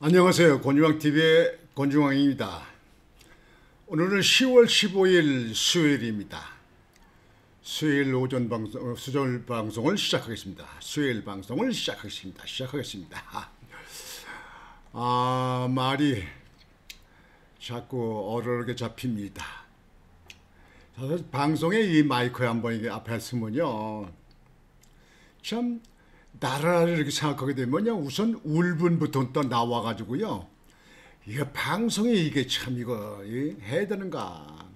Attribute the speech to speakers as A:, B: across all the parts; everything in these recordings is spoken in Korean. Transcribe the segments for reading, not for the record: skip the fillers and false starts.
A: 안녕하세요. 권중왕TV의 권중왕입니다. 오늘은 10월 15일 수요일입니다. 수요일 오전 방송, 수요일 방송을 시작하겠습니다. 수요일 방송을 시작하겠습니다. 말이 자꾸 어려게 잡힙니다. 사실 방송에 이 마이크에 한번 이게 앞에 쓰면요, 참 나라를 이렇게 생각하게 되면요, 우선 울분부터 또 나와가지고요, 이게 방송이 이게 참 이거 해야 되는가.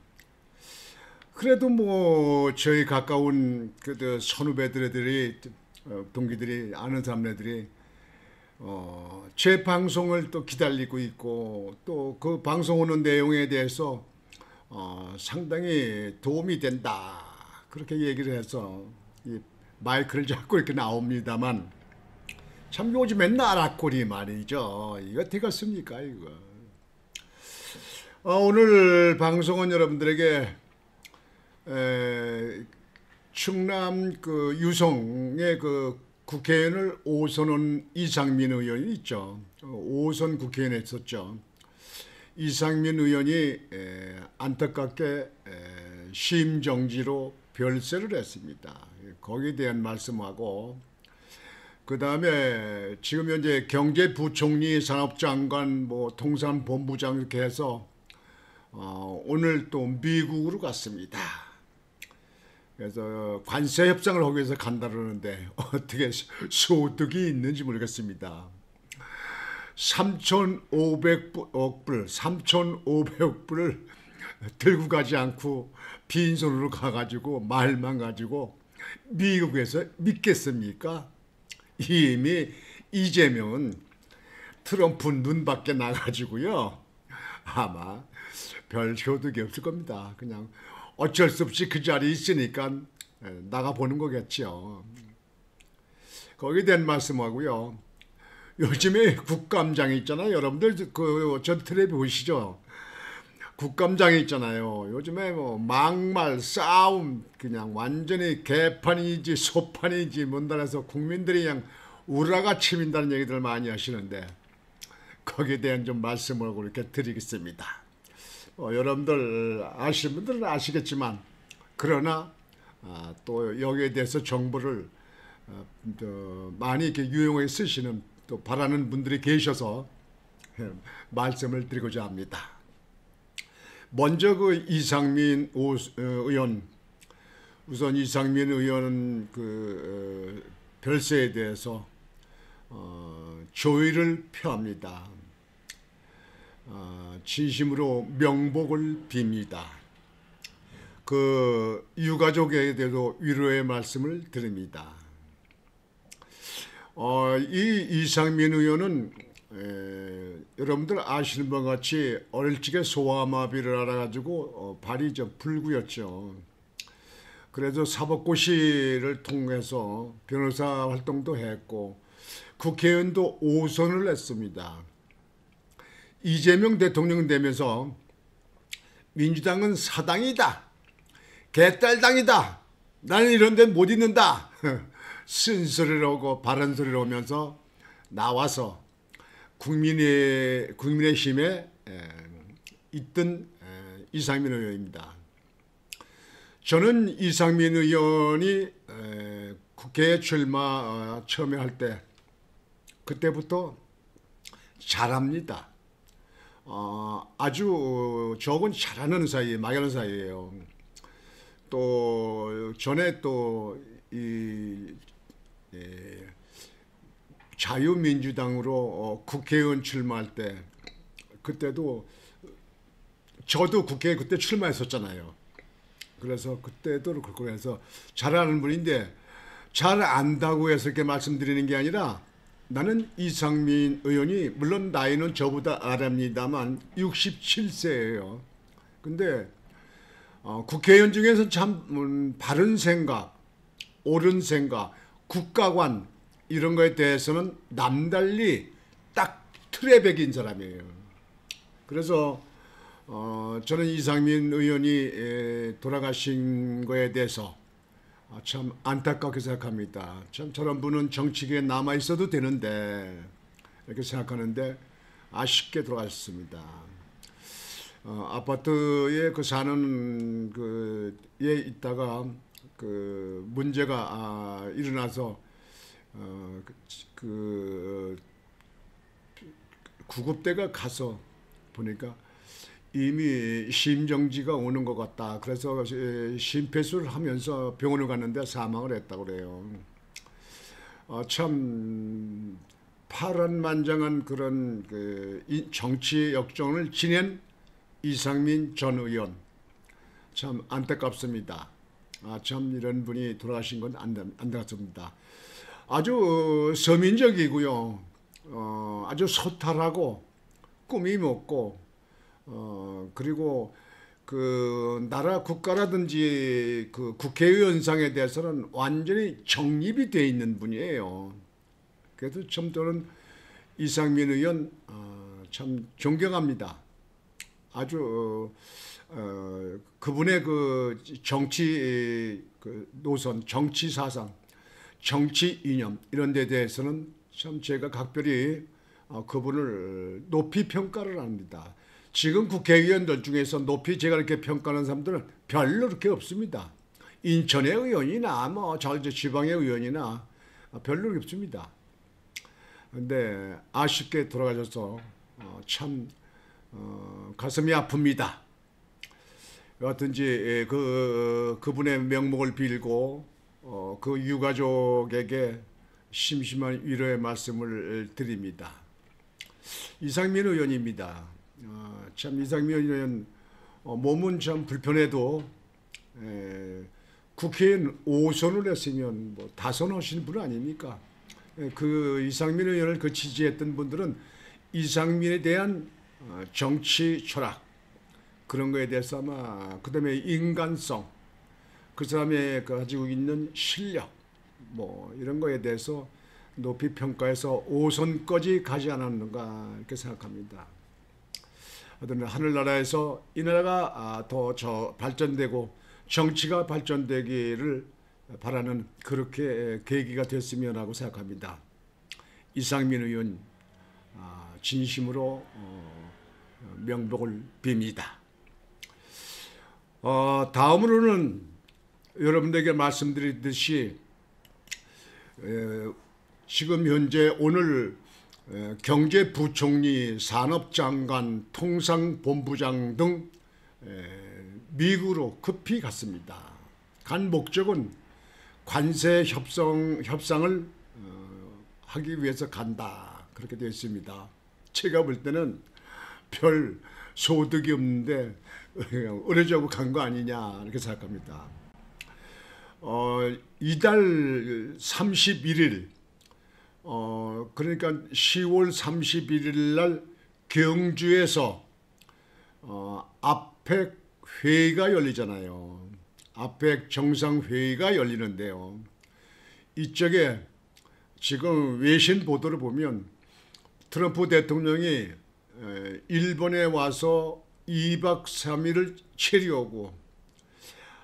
A: 그래도 뭐 저희 가까운 그 선후배들이 동기들이 아는 사람들이 제 방송을 또 기다리고 있고, 또 그 방송 오는 내용에 대해서 상당히 도움이 된다, 그렇게 얘기를 해서 이 마이크를 잡고 이렇게 나옵니다만, 참 요즘엔 나락골이 말이죠. 이거 되겠습니까 이거. 오늘 방송은 여러분들에게 충남 그 유성의 그 국회의원을 5선한 이상민 의원이 있죠. 5선 국회의원 했었죠. 이상민 의원이 안타깝게 심정지로 별세를 했습니다. 거기에 대한 말씀하고, 그 다음에 지금 현재 경제부총리, 산업장관, 뭐 통상본부장 이렇게 해서 오늘 또 미국으로 갔습니다. 그래서 관세 협상을 하기 위해서 간다 그러는데 어떻게 소득이 있는지 모르겠습니다. 3,500억 불, 3,500억 불을 들고 가지 않고 빈손으로 가가지고 말만 가지고 미국에서 믿겠습니까? 이미 이재명은 트럼프 눈 밖에 나가지고요, 아마 별 효득이 없을 겁니다. 그냥 어쩔 수 없이 그 자리에 있으니까 나가보는 거겠죠. 거기에 대한 말씀하고요, 요즘에 국감장이 있잖아요. 여러분들 저 텔레비 보시죠. 국감장이 있잖아요. 요즘에 뭐 막말, 싸움, 그냥 완전히 개판이지 소판이지 뭔다해서 국민들이 그냥 우라가 치민다는 얘기들 많이 하시는데, 거기에 대한 좀 말씀을 이렇게 드리겠습니다. 여러분들 아시는 분들은 아시겠지만, 그러나 또 여기에 대해서 정보를 많이 이렇게 유용하게 쓰시는, 또 바라는 분들이 계셔서 말씀을 드리고자 합니다. 먼저 그 이상민 의원, 우선 이상민 의원은 그 별세에 대해서 조의를 표합니다. 진심으로 명복을 빕니다. 그 유가족에 대해서 위로의 말씀을 드립니다. 이 이상민 의원은 여러분들 아시는 것 같이 어릴 적에 소아마비를 알아가지고 발이 좀 불구였죠. 그래서 사법고시를 통해서 변호사 활동도 했고 국회의원도 5선을 했습니다. 이재명 대통령 되면서 민주당은 사당이다, 개딸당이다, 나는 이런 데 못 있는다 쓴소리를 하고 바른 소리를 하면서 나와서 국민의힘에 있던 이상민 의원입니다. 저는 이상민 의원이 국회에 출마 처음에 할 때, 그때부터 잘합니다. 아주 적은 잘하는 사이, 막연한 사이예요. 또 전에 또 이 자유민주당으로 국회의원 출마할 때, 그때도 저도 국회에 그때 출마했었잖아요. 그래서 그때도 그렇고 해서 잘하는 분인데, 잘 안다고 해서 이렇게 말씀드리는 게 아니라, 나는 이상민 의원이 물론 나이는 저보다 아랍니다만 67세예요. 근데 국회의원 중에서 참 바른 생각, 옳은 생각, 국가관 이런 거에 대해서는 남달리 딱 틀에 박인 사람이에요. 그래서 저는 이상민 의원이 돌아가신 거에 대해서 참 안타깝게 생각합니다. 참 저런 분은 정치계에 남아 있어도 되는데 이렇게 생각하는데, 아쉽게 돌아가셨습니다. 아파트에 그 사는 그에 있다가 그 문제가 일어나서 그 구급대가 가서 보니까 이미 심정지가 오는 것 같다. 그래서 심폐소를 하면서 병원을 갔는데 사망을 했다고 그래요. 참 파란만장한 그런 그 정치 역정을 지낸 이상민 전 의원, 참 안타깝습니다. 참 이런 분이 돌아가신 건 안타깝습니다. 아주 서민적이고요. 아주 소탈하고 꿈이 먹고 그리고 그 나라 국가라든지 그 국회의원상에 대해서는 완전히 정립이 되어 있는 분이에요. 그래서 참 저는 이상민 의원 참 존경합니다. 아주 그분의 그 정치 그 노선, 정치 사상, 정치 이념 이런 데 대해서는 참 제가 각별히 그분을 높이 평가를 합니다. 지금 국회의원들 중에서 높이 제가 이렇게 평가하는 사람들은 별로 그렇게 없습니다. 인천의 의원이나 뭐 저 지방의 의원이나 별로 없습니다. 근데 아쉽게 돌아가셔서 참 가슴이 아픕니다. 여하튼지 그분의 명목을 빌고 그 유가족에게 심심한 위로의 말씀을 드립니다. 이상민 의원입니다. 참 이상민 의원 몸은 참 불편해도 국회의원 5선을 했으면 뭐 다선하신 분 아닙니까? 그 이상민 의원을 그 지지했던 분들은 이상민에 대한 정치 철학 그런 거에 대해서 아마 그다음에 인간성 그 사람의 가지고 있는 실력 뭐 이런 거에 대해서 높이 평가해서 5선까지 가지 않았는가 이렇게 생각합니다. 하여튼 하늘나라에서 이 나라가 더 발전되고 정치가 발전되기를 바라는 그렇게 계기가 됐으면 하고 생각합니다. 이상민 의원 진심으로 명복을 빕니다. 다음으로는 여러분들에게 말씀드리듯이 지금 현재 오늘 경제부총리, 산업장관, 통상본부장 등 미국으로 급히 갔습니다. 간 목적은 관세 협상을 하기 위해서 간다. 그렇게 되어 있습니다. 제가 볼 때는 별 소득이 없는데 어려지고 간 거 아니냐 이렇게 생각합니다. 이달 31일 그러니까 10월 31일 날 경주에서 아펙 회의가 열리잖아요. 아펙 정상회의가 열리는데요. 이쪽에 지금 외신 보도를 보면 트럼프 대통령이 일본에 와서 2박 3일을 체류하고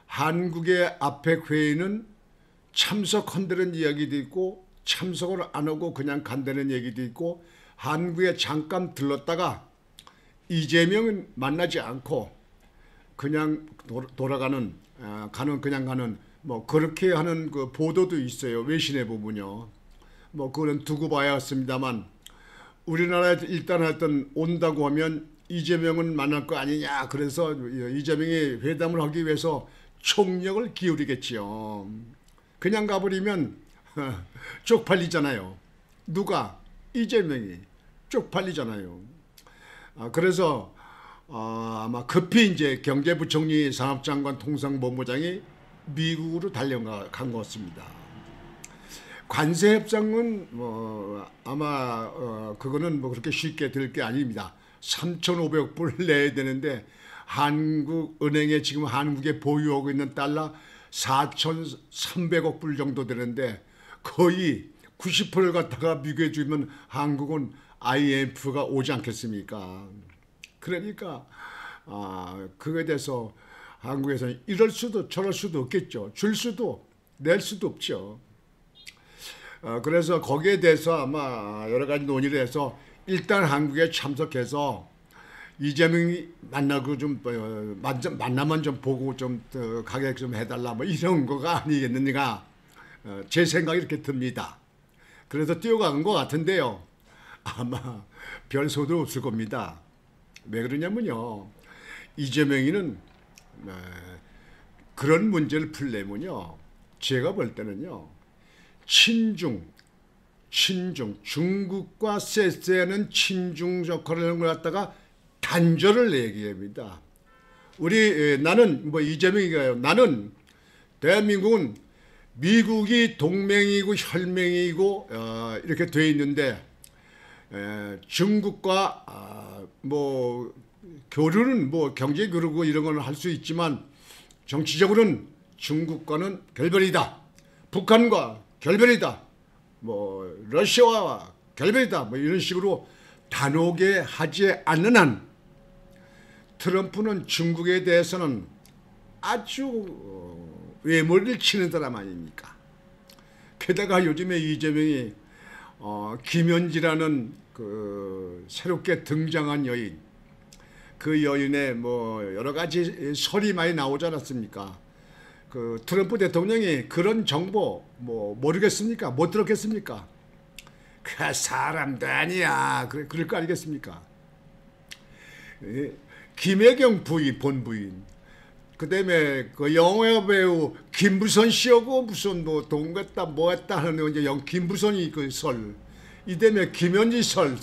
A: 한국의 아펙 회의는 참석한다는 이야기도 있고 참석을 안 하고 그냥 간다는 얘기도 있고 한국에 잠깐 들렀다가 이재명은 만나지 않고 그냥 돌아가는 뭐 그렇게 하는 그 보도도 있어요. 외신에 보면요. 뭐 그거는 두고 봐야겠습니다만 우리나라에 일단 하여튼 온다고 하면 이재명은 만날 거 아니냐. 그래서 이재명이 회담을 하기 위해서 총력을 기울이겠지요. 그냥 가버리면 쪽팔리잖아요. 누가? 이재명이 쪽팔리잖아요. 그래서 아마 급히 이제 경제부총리, 산업장관, 통상본부장이 미국으로 달려간 것 같습니다. 관세 협상은 뭐 아마 그거는 뭐 그렇게 쉽게 될 게 아닙니다. 3,500불 내야 되는데 한국은행에 지금 한국에 보유하고 있는 달러 4,300억 불 정도 되는데 거의 90%를 갖다가 미국에 주면 한국은 IMF가 오지 않겠습니까? 그러니까 그거에 대해서 한국에서는 이럴 수도 저럴 수도 없겠죠. 줄 수도 낼 수도 없죠. 그래서 거기에 대해서 아마 여러 가지 논의를 해서 일단 한국에 참석해서 이재명이 만나고 좀 만나만 좀 보고 좀 가게 좀 해달라 뭐 이런 거가 아니겠느냐 제 생각이 이렇게 듭니다. 그래서 뛰어간 것 같은데요. 아마 별 소도 없을 겁니다. 왜 그러냐면요. 이재명이는 그런 문제를 풀려면요. 제가 볼 때는요. 중국과 쎄쎄는 친중 역할을 하는 걸 갖다가 단절을 얘기합니다. 나는 뭐 이재명이가요. 나는 대한민국은 미국이 동맹이고 혈맹이고 이렇게 돼 있는데 중국과 뭐 교류는 뭐 경제 교류고 이런 건 할 수 있지만 정치적으로는 중국과는 결별이다. 북한과 결별이다. 뭐 러시아와 결별이다. 뭐 이런 식으로 단호하게 하지 않는 한 트럼프는 중국에 대해서는 아주 외모를 치는 사람 아닙니까? 게다가 요즘에 이재명이 김현지라는 그 새롭게 등장한 여인, 그 여인의 뭐 여러 가지 설이 많이 나오지 않았습니까? 그 트럼프 대통령이 그런 정보 뭐 모르겠습니까? 못 들었겠습니까? 그 사람도 아니야. 그럴 거 아니겠습니까? 김혜경 본부인. 그 다음에 그 영화 배우 김부선 씨하고 무슨 뭐 동거했다 뭐 했다 하는 이제 김부선이 그 설. 이 다음에 김현지 설.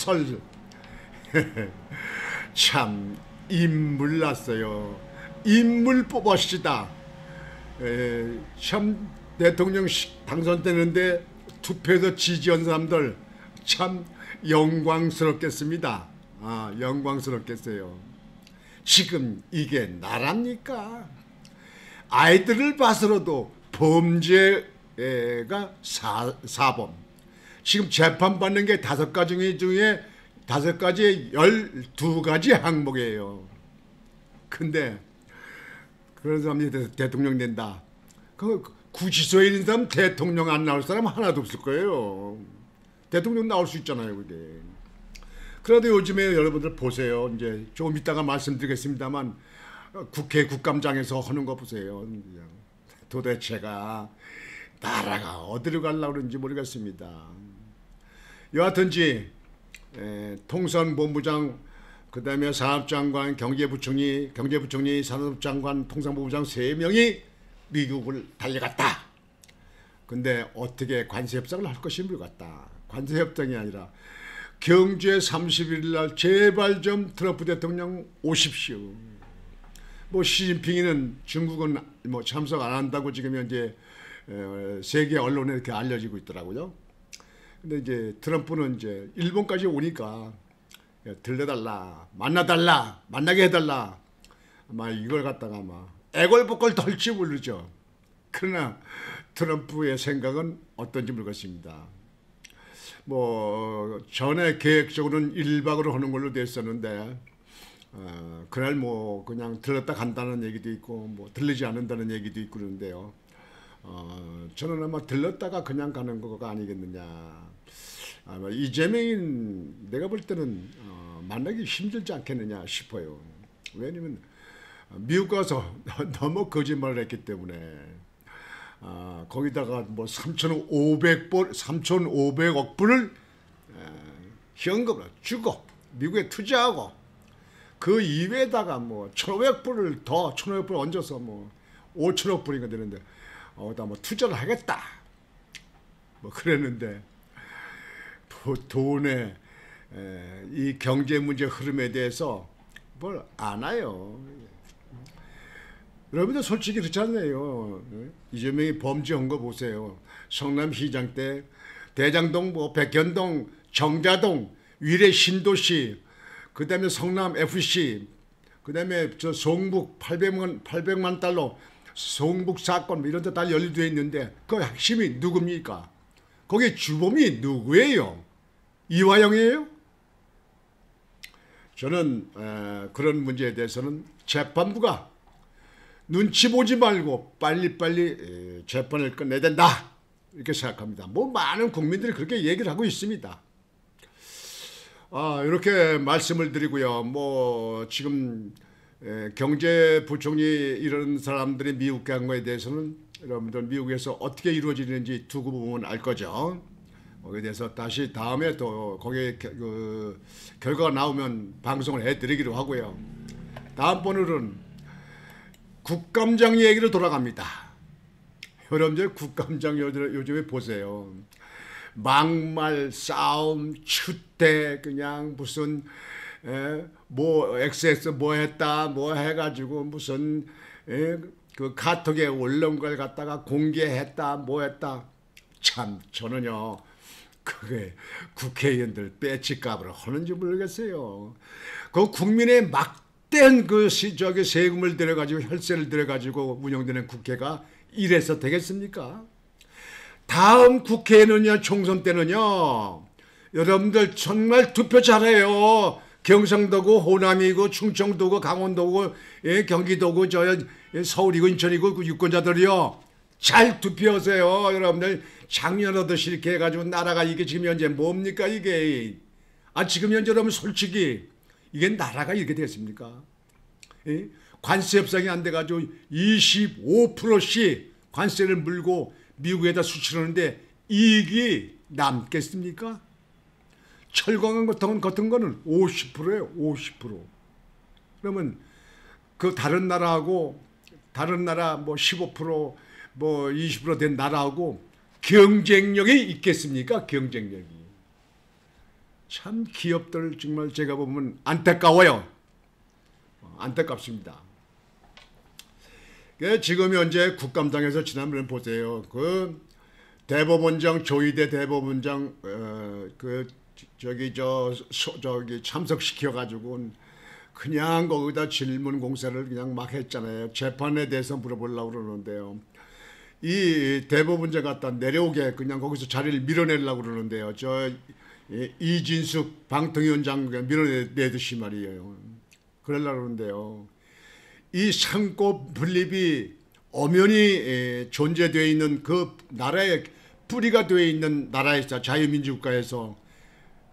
A: 참 인물 났어요. 인물 뽑았시다. 참 대통령 당선되는데 투표에서 지지한 사람들 참 영광스럽겠습니다. 영광스럽겠어요. 지금 이게 나랍니까? 아이들을 봐서라도 범죄가 4범. 지금 재판받는 게 5가지 중에 5가지 12가지 항목이에요. 근데 그런 사람이 대통령 된다. 그 구치소에 있는 사람 대통령 안 나올 사람 하나도 없을 거예요. 대통령 나올 수 있잖아요, 그게. 그래도 요즘에 여러분들 보세요. 이제 조금 이따가 말씀드리겠습니다만 국회 국감장에서 하는 거 보세요. 도대체가 나라가 어디로 가려고 그러는지 모르겠습니다. 여하튼지 통상본부장, 그 다음에 산업장관, 경제부총리, 산업장관, 통상본부장 3명이 미국을 달려갔다. 근데 어떻게 관세협상을 할 것이 모르겠다. 관세협상이 아니라 경주에 31일 날 제발 좀 트럼프 대통령 오십시오. 뭐 시진핑이는 중국은 뭐 참석 안 한다고 지금 현재 세계 언론에 이렇게 알려지고 있더라고요. 근데 이제 트럼프는 이제 일본까지 오니까 들려달라, 만나달라, 만나게 해달라. 아마 이걸 갖다가 아마 애걸복걸 덜지 모르죠. 그러나 트럼프의 생각은 어떤지 모르겠습니다. 뭐 전에 계획적으로는 1박으로 하는 걸로 됐었는데 그날 뭐 그냥 들렀다 간다는 얘기도 있고 뭐 들리지 않는다는 얘기도 있고 그러는데요. 저는 아마 들렀다가 그냥 가는 거가 아니겠느냐. 아마 이재명인 내가 볼 때는 만나기 힘들지 않겠느냐 싶어요. 왜냐면 미국 가서 너무 거짓말을 했기 때문에 거기다가 뭐 3,500억 불을 현금으로 주고 미국에 투자하고 그 이외에다가 뭐 1,500불을 더 1,500불 얹어서 뭐 5천억 불인가 되는데 다 뭐 투자를 하겠다 뭐 그랬는데 돈에 이 경제 문제 흐름에 대해서 뭘 아나요? 여러분들 솔직히 그렇지 않나요? 이재명이 범죄한 거 보세요. 성남시장 때 대장동, 뭐 백현동, 정자동, 위례 신도시, 그 다음에 성남 FC, 그 다음에 저 송북 800만 달러 송북 사건 뭐 이런 데 다 연루되어 있는데 그 핵심이 누굽니까? 거기 주범이 누구예요? 이화영이에요? 저는 그런 문제에 대해서는 재판부가 눈치 보지 말고 빨리빨리 재판을 끝내야 된다 이렇게 생각합니다. 뭐 많은 국민들이 그렇게 얘기를 하고 있습니다. 이렇게 말씀을 드리고요. 지금 경제부총리 이런 사람들이 미국 간 거에 대해서는 여러분들 미국에서 어떻게 이루어지는지 두고 보면 알 거죠. 거기에 대해서 다시 다음에 또 거기에 그 결과가 나오면 방송을 해드리기로 하고요. 다음번으로는 국감장 얘기로 돌아갑니다. 여러분들 국감장 요즘에 보세요. 막말, 싸움, 추대, 그냥 무슨 XX 뭐 했다 뭐 해가지고 무슨 그 카톡에 올라온 걸 갖다가 공개했다 뭐 했다. 참 저는요 그게 국회의원들 빼치값을 하는지 모르겠어요. 그 국민의 막대한 그 세금을 들여가지고 혈세를 들여가지고 운영되는 국회가 이래서 되겠습니까? 다음 국회에는요, 총선 때는요, 여러분들 정말 투표 잘해요. 경상도고 호남이고 충청도고 강원도고 경기도고 서울이고 인천이고 그 유권자들이요. 잘 투표하세요. 여러분들 작년 하듯이 이렇게 해가지고 나라가 이게 지금 현재 뭡니까 이게. 지금 현재 여러분 솔직히 이게 나라가 이렇게 됐습니까? 관세 협상이 안 돼가지고 25%씩 관세를 물고 미국에다 수출하는데 이익이 남겠습니까? 철강 같은 거는 50%예요. 50%. 그러면 그 다른 나라하고 다른 나라 15% 20% 된 나라하고 경쟁력이 있겠습니까? 경쟁력이. 참 기업들 정말 제가 보면 안타까워요. 안타깝습니다. 지금 현재 국감장에서 지난번에 보세요. 그 대법원장 조희대 대법원장 참석시켜 가지고 그냥 거기다 질문 공세를 그냥 막 했잖아요. 재판에 대해서 물어보려고 그러는데요. 이 대법원장 갖다 내려오게 그냥 거기서 자리를 밀어내려고 그러는데요. 이진숙 방통위원장 밀어내듯이 말이에요. 그러려고 그러는데요. 이 상고 분립이 엄연히 존재되어 있는 그 나라의 뿌리가 되어 있는 나라에서 자유민주국가에서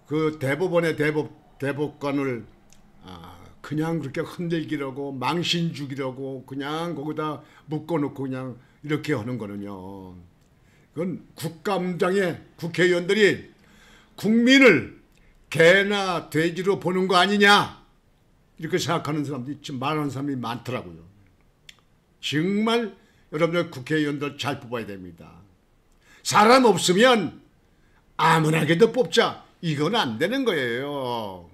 A: 그 대법원의 대법관을 그냥 그렇게 흔들기라고 망신 주기라고 그냥 거기다 묶어놓고 그냥 이렇게 하는 거는요. 그건 국감장의 국회의원들이 국민을 개나 돼지로 보는 거 아니냐 이렇게 생각하는 사람들이 말하는 사람이 많더라고요. 정말 여러분들 국회의원들 잘 뽑아야 됩니다. 사람 없으면 아무나게도 뽑자. 이건 안 되는 거예요.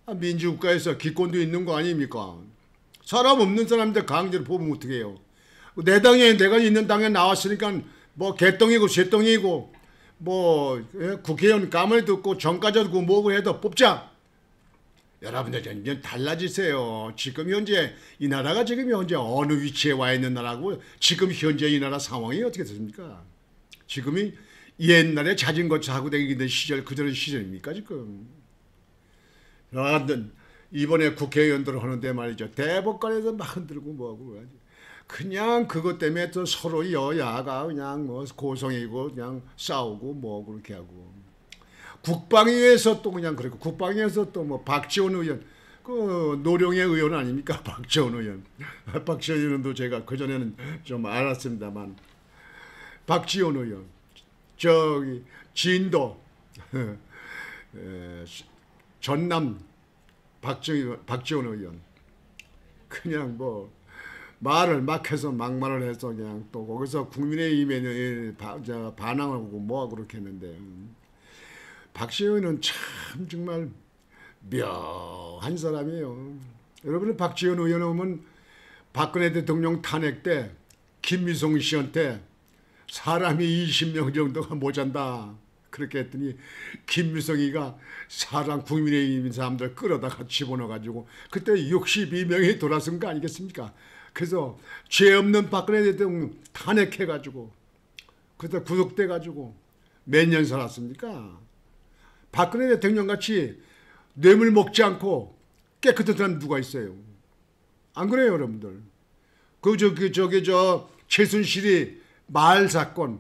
A: 민주국가에서 기권도 있는 거 아닙니까? 사람 없는 사람인데 강제로 뽑으면 어떻게 해요? 내 당에 내가 있는 당에 나왔으니까 개똥이고 쇠똥이고 국회의원 까물 듣고 정가자 듣고 뭐고 해도 뽑자. 여러분들 이제 달라지세요. 지금 현재 이 나라가 지금 현재 어느 위치에 와 있는 나라고 지금 현재 이 나라 상황이 어떻게 됐습니까? 지금이 옛날에 자전거 타고 다니던 시절 그대로 시절입니까 지금? 이번에 국회의원들 하는데 말이죠. 대법관에서 막 흔들고 뭐하고 그냥 그것 때문에 또 서로 여야가 그냥 고성이고 그냥 싸우고 그렇게 하고. 국방위에서 또 그냥 그렇고 국방위에서 또 박지원 의원 그 노령의 의원 아닙니까? 박지원 의원. 박지원 의원도 제가 그전에는 좀 알았습니다만 박지원 의원 진도 전남 박지원 의원 그냥 말을 막 해서 막말을 해서 그냥 또 거기서 국민의힘에 반항을 하고 뭐하고 그렇게 했는데 박지원은 참 정말 묘한 사람이에요. 여러분은 박지원 의원 오면 박근혜 대통령 탄핵 때 김미성 씨한테 사람이 20명 정도가 모잔다 그렇게 했더니 김미성이가 사람 국민의힘 사람들 끌어다가 집어넣어가지고 그때 62명이 돌아선 거 아니겠습니까? 그래서 죄 없는 박근혜 대통령 탄핵해가지고 그때 구속돼가지고 몇 년 살았습니까? 박근혜 대통령 같이 뇌물 먹지 않고 깨끗한 사람 누가 있어요? 안 그래요, 여러분들? 최순실이 말 사건,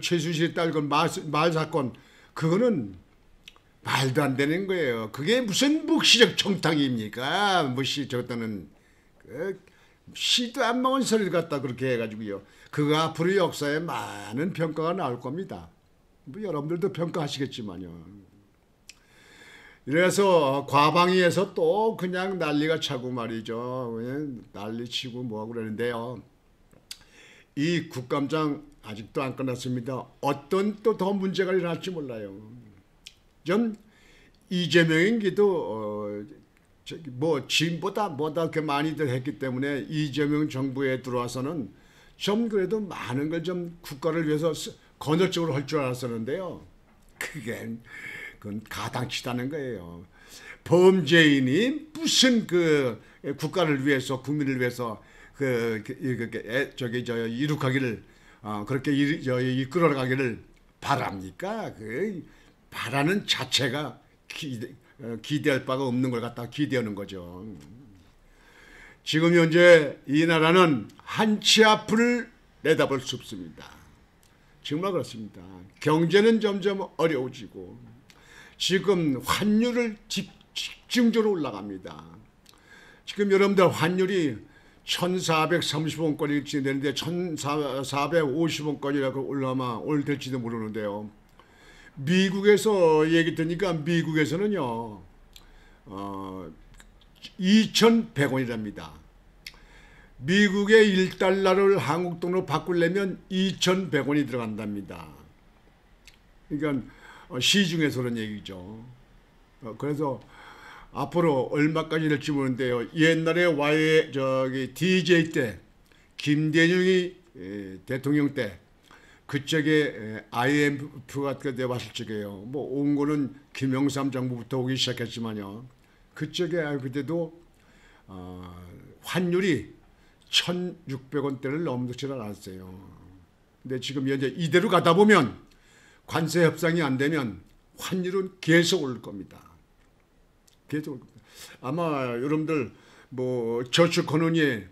A: 최순실이 딸건 말 사건, 그거는 말도 안 되는 거예요. 그게 무슨 묵시적 청탁입니까? 무시 저것도는 그 시도 안 먹은 소리를 갖다 그렇게 해가지고요. 그거 앞으로 역사에 많은 평가가 나올 겁니다. 뭐 여러분들도 평가하시겠지만요. 이래서 과방위에서 또 그냥 난리가 차고 말이죠. 그냥 난리치고 뭐하고 그러는데요. 이 국감장 아직도 안 끝났습니다. 어떤 또 더 문제가 일어날지 몰라요. 좀 이재명인기도 뭐 지금보다 뭐다 그렇게 많이들 했기 때문에 이재명 정부에 들어와서는 좀 그래도 많은 걸 좀 국가를 위해서 건설적으로 할 줄 알았었는데요. 그건 가당치다는 거예요. 범죄인이 무슨 그 국가를 위해서 국민을 위해서 이룩하기를 그렇게 이끌어가기를 바랍니까? 그 바라는 자체가 기대할 바가 없는 걸 갖다 기대하는 거죠. 지금 현재 이 나라는 한치 앞을 내다볼 수 없습니다. 정말 그렇습니다. 경제는 점점 어려워지고 지금 환율을 집중적으로 올라갑니다. 지금 여러분들 환율이 1,430원까지 진행되는데 1,450원까지 올라가면 오늘 될지도 모르는데요. 미국에서 얘기 듣니까 미국에서는요 2,100원이랍니다. 미국의 1달러를 한국 돈으로 바꾸려면 2,100원이 들어간답니다. 그러니까 시중에서 그런 얘기죠. 그래서 앞으로 얼마까지 될지 모르는데요. 옛날에 DJ 때 김대중이 대통령 때 그쪽에 IMF가 왔을 적에요. 뭐 온 거는 김영삼 정부부터 오기 시작했지만요. 그쪽에 그때도 환율이 1,600원대를 넘지를 않았어요. 근데 지금 현재 이대로 가다 보면 관세 협상이 안 되면 환율은 계속 오를 겁니다. 계속 오를 겁니다. 아마 여러분들 뭐 저축하느니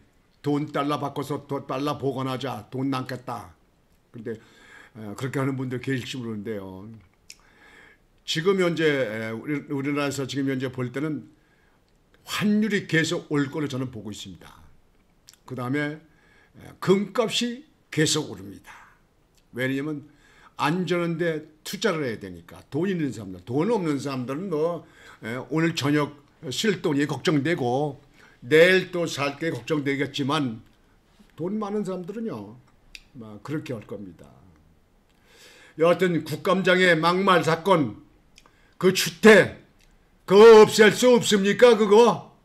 A: 돈 달러 바꿔서 달러 보관하자, 돈 남겠다. 근데 그렇게 하는 분들 계실지 모르는데요. 지금 현재 우리나라에서 지금 현재 볼 때는 환율이 계속 올 거로 저는 보고 있습니다. 그 다음에 금값이 계속 오릅니다. 왜냐하면 안전한데 투자를 해야 되니까. 돈 있는 사람들, 돈 없는 사람들은 뭐 오늘 저녁 쓸 돈이 걱정되고 내일 또 살 게 걱정되겠지만 돈 많은 사람들은요 그렇게 할 겁니다. 여하튼 국감장의 막말 사건 그 주택 그거 없앨 수 없습니까? 그거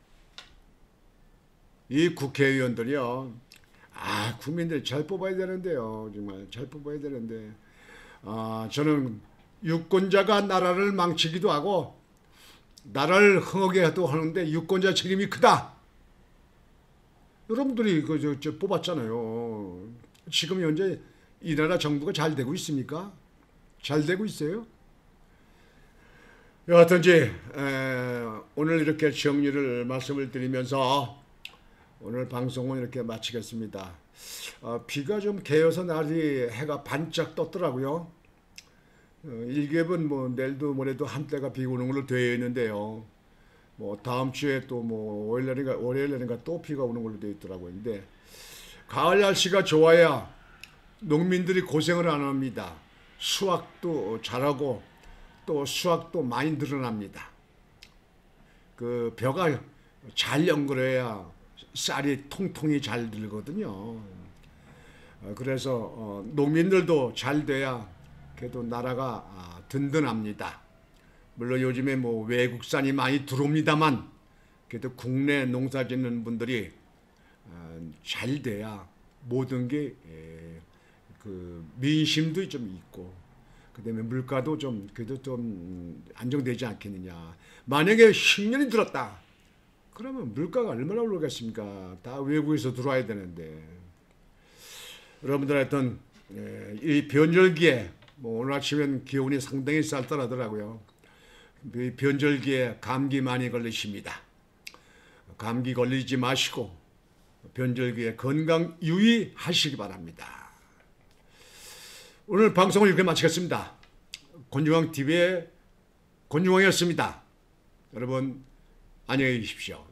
A: 이 국회의원들이요 국민들 잘 뽑아야 되는데요. 정말 잘 뽑아야 되는데 저는 유권자가 나라를 망치기도 하고 나라를 흥하게도 하는데 유권자 책임이 크다. 여러분들이 저 뽑았잖아요. 지금 현재 이 나라 정부가 잘 되고 있습니까? 잘 되고 있어요? 여하튼지 오늘 이렇게 정리를 말씀을 드리면서 오늘 방송은 이렇게 마치겠습니다. 비가 좀 개어서 날이 해가 반짝 떴더라고요. 일개분 뭐 내일도 모레도 한때가 비 오는 걸로 되어 있는데요. 뭐 다음 주에 또 뭐 월요일날인가 또 비가 오는 걸로 되어 있더라고요. 근데 가을 날씨가 좋아야 농민들이 고생을 안 합니다. 수확도 잘하고 또 수확도 많이 늘어납니다. 그 벼가 잘 연결해야 쌀이 통통이 잘 들거든요. 그래서 농민들도 잘 돼야 그래도 나라가 든든합니다. 물론 요즘에 뭐 외국산이 많이 들어옵니다만 그래도 국내 농사 짓는 분들이 잘 돼야 모든 게 그 민심도 좀 있고 그다음에 물가도 좀 그래도 좀 안정되지 않겠느냐. 만약에 10년이 들었다. 그러면 물가가 얼마나 오르겠습니까? 다 외국에서 들어와야 되는데. 여러분들 하여튼 이 변절기에 뭐 오늘 아침엔 기온이 상당히 쌀쌀하더라고요. 이 변절기에 감기 많이 걸리십니다. 감기 걸리지 마시고 변절기에 건강 유의하시기 바랍니다. 오늘 방송을 이렇게 마치겠습니다. 권중앙TV의 권중왕이었습니다. 여러분 안녕히 계십시오.